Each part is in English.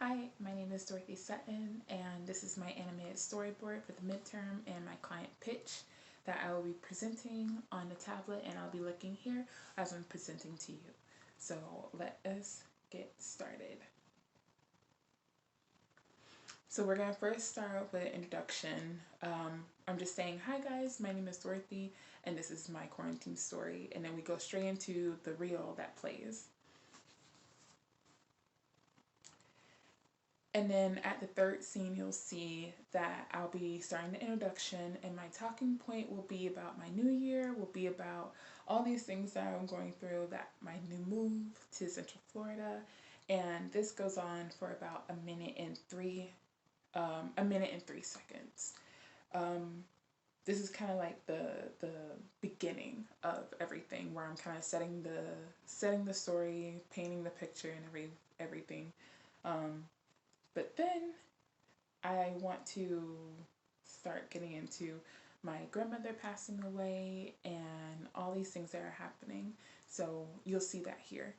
Hi, my name is Dorothy Sutton, and this is my animated storyboard for the midterm and my client pitch that I will be presenting on the tablet, and I'll be looking here as I'm presenting to you. So let us get started. So we're going to first start with an introduction. I'm just saying, hi guys, my name is Dorothy, and this is my quarantine story, and then we go straight into the reel that plays. And then at the third scene, you'll see that I'll be starting the introduction, and my talking point will be about my new year, will be about all these things that I'm going through, that my new move to Central Florida, and this goes on for about a minute and 3 seconds. This is kind of like the beginning of everything, where I'm kind of setting the story, painting the picture, and everything. But then I want to start getting into my grandmother passing away and all these things that are happening. So you'll see that here.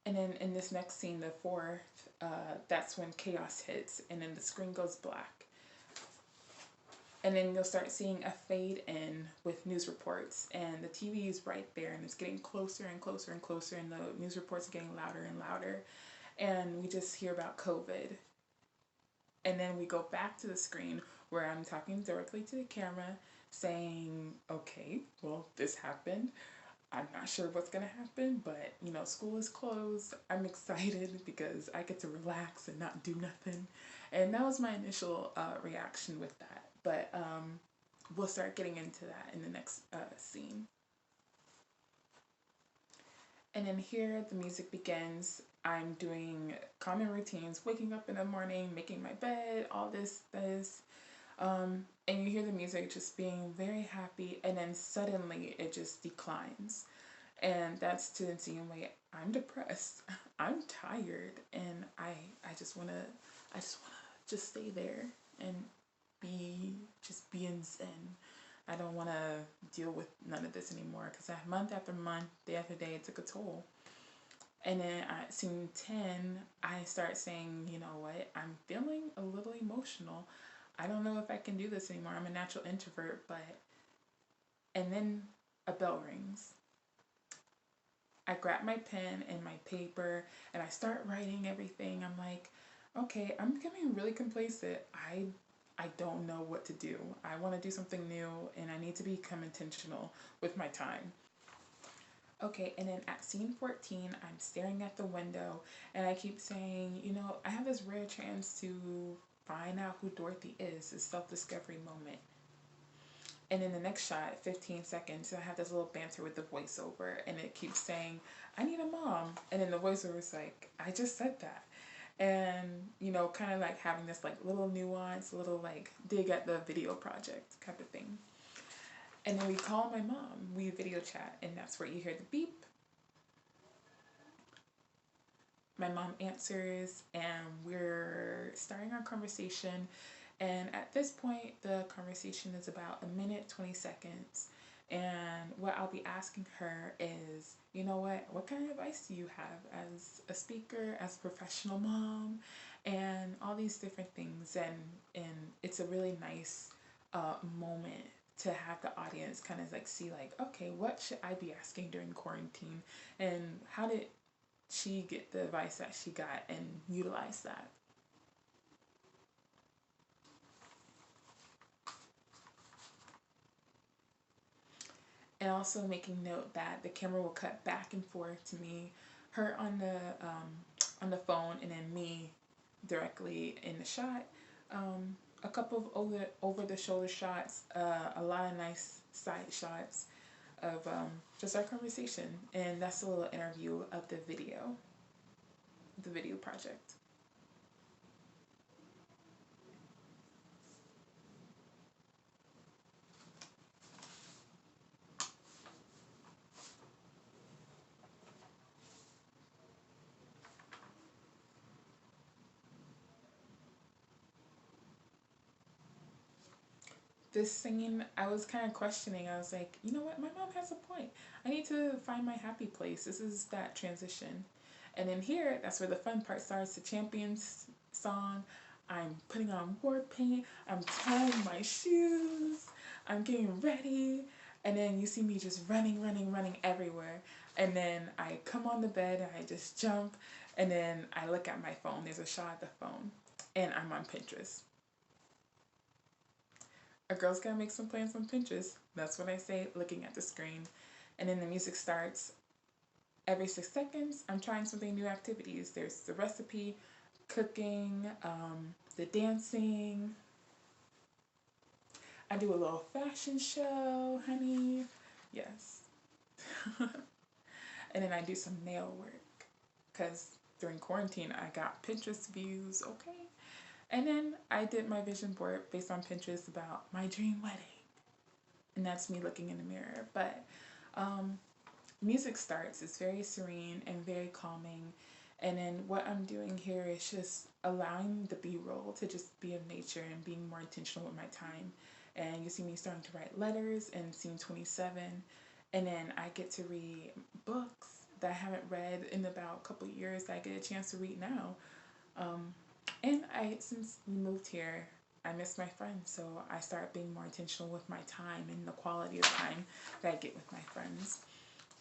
And then in this next scene, the fourth, that's when chaos hits, and then the screen goes black. And then you'll start seeing a fade in with news reports, and the TV is right there, and it's getting closer and closer and closer, and the news reports are getting louder and louder, and we just hear about COVID. And then we go back to the screen where I'm talking directly to the camera saying, okay, well, this happened. I'm not sure what's going to happen, but school is closed. I'm excited because I get to relax and not do nothing. And that was my initial reaction with that. But we'll start getting into that in the next scene. And then here the music begins. I'm doing common routines, waking up in the morning, making my bed, all this. And you hear the music just being very happy, and then suddenly it just declines. And that's to insinuate I'm depressed, I'm tired, and I just wanna just stay there and be in zen. I don't want to deal with none of this anymore, because month after month, day after day, it took a toll. And then at scene 10, I start saying, you know what, I'm feeling a little emotional. I don't know if I can do this anymore. I'm a natural introvert, but... And then a bell rings. I grab my pen and my paper, and I start writing everything. I'm like, okay, I'm becoming really complacent. I don't know what to do. I want to do something new, and I need to become intentional with my time. Okay, and then at scene 14, I'm staring at the window, and I keep saying, I have this rare chance to find out who Dorothy is, this self-discovery moment. And in the next shot, 15 seconds, I have this little banter with the voiceover, and it keeps saying, I need a mom. And then the voiceover is like, I just said that. And, kind of like having this like little nuance, little like dig at the video project kind of thing. And then we call my mom, we video chat, and that's where you hear the beep. My mom answers, and we're starting our conversation. And at this point, the conversation is about a minute, 20 seconds. And what I'll be asking her is, what kind of advice do you have as a speaker, as a professional mom, and all these different things. And it's a really nice moment to have the audience kind of like see like, okay, what should I be asking during quarantine, and how did she get the advice that she got and utilize that. And also making note that the camera will cut back and forth to me, her on the phone, and then me directly in the shot. A couple of over the shoulder shots, a lot of nice side shots of just our conversation, and that's a little interview of the video project. this scene, I was kind of questioning. I was like, you know what? My mom has a point. I need to find my happy place. This is that transition. And then here, that's where the fun part starts. The Champions song. I'm putting on war paint. I'm tying my shoes. I'm getting ready. And then you see me just running, running, running everywhere. And then I come on the bed and I just jump. And then I look at my phone. There's a shot of the phone. And I'm on Pinterest. A girl's gotta make some plans on Pinterest. That's what I say, looking at the screen. And then the music starts. Every 6 seconds, I'm trying something new activities. There's the recipe, cooking, the dancing. I do a little fashion show, honey. Yes. And then I do some nail work. Because during quarantine, I got Pinterest views, okay? And then I did my vision board based on Pinterest about my dream wedding. And that's me looking in the mirror. But um, music starts. It's very serene and very calming. And then what I'm doing here is just allowing the B roll to just be of nature and being more intentional with my time. And you see me starting to write letters in scene 27. And then I get to read books that I haven't read in about a couple years that I get a chance to read now. Um, and since we moved here, I miss my friends, so I started being more intentional with my time and the quality of time that I get with my friends.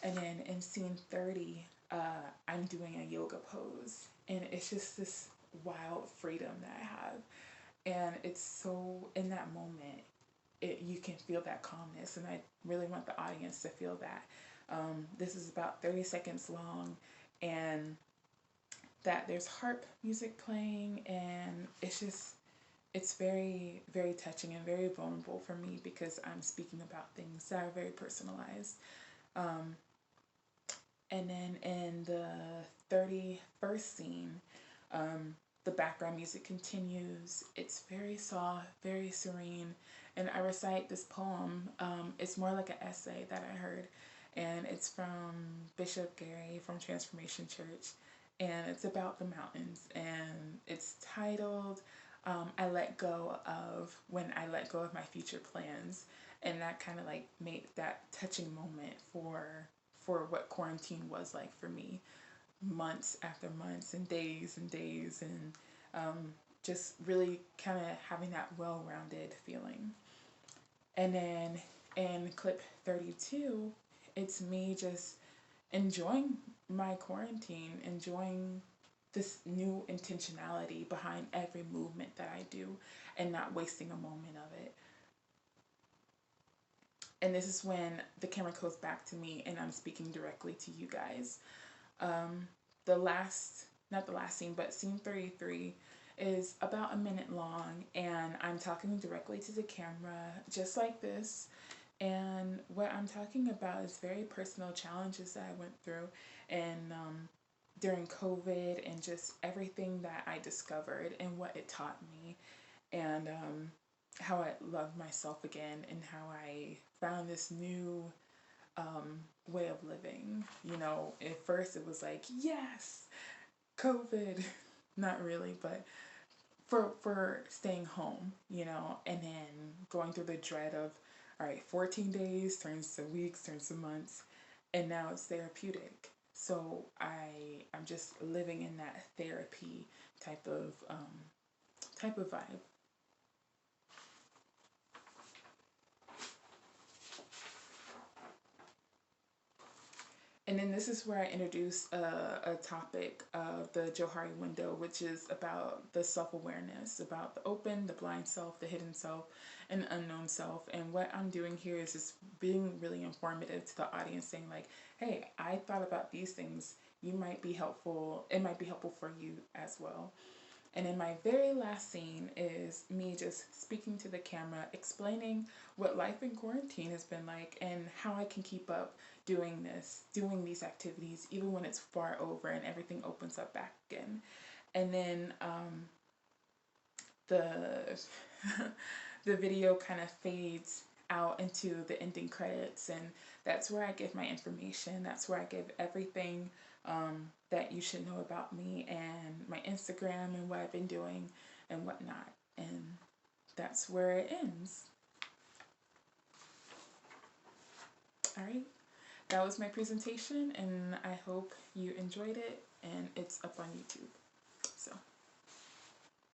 And then in scene 30, I'm doing a yoga pose, and it's just this wild freedom that I have. And it's so, in that moment, you can feel that calmness, and I really want the audience to feel that. This is about 30 seconds long, and that there's harp music playing, and it's very, very touching and very vulnerable for me because I'm speaking about things that are very personalized. Um, and then in the 31st scene, the background music continues. It's very soft, very serene, and I recite this poem. It's more like an essay that I heard, and it's from Bishop Gary from Transformation Church, and it's about the mountains, and it's titled "I Let Go of When I Let Go of My Future Plans," and that kind of like made that touching moment for what quarantine was like for me, months after months and days and just really kind of having that well-rounded feeling. And then in clip 32, it's me just enjoying my quarantine, enjoying this new intentionality behind every movement that I do and not wasting a moment of it. And this is when the camera goes back to me and I'm speaking directly to you guys. Um, the last, not the last scene, but scene 33 is about a minute long, and I'm talking directly to the camera, just like this. And what I'm talking about is very personal challenges that I went through, and during COVID, and just everything that I discovered and what it taught me, and how I loved myself again, and how I found this new way of living. You know, at first it was like, yes, COVID, not really, but for staying home, you know, and then going through the dread of, all right, 14 days turns to weeks, turns to months, and now it's therapeutic. So I'm just living in that therapy type of vibe. And then this is where I introduce a topic of the Johari window, which is about the self-awareness, about the open, the blind self, the hidden self, and the unknown self. And what I'm doing here is just being really informative to the audience, saying like, hey, I thought about these things. You might be helpful. It might be helpful for you as well. And in my very last scene is me just speaking to the camera, explaining what life in quarantine has been like and how I can keep up doing these activities, even when it's far over and everything opens up back again. And then the the video kind of fades out into the ending credits, and that's where I give my information. That's where I give everything that you should know about me and my Instagram and what I've been doing and whatnot. And that's where it ends. All right. That was my presentation, and I hope you enjoyed it, and it's up on YouTube.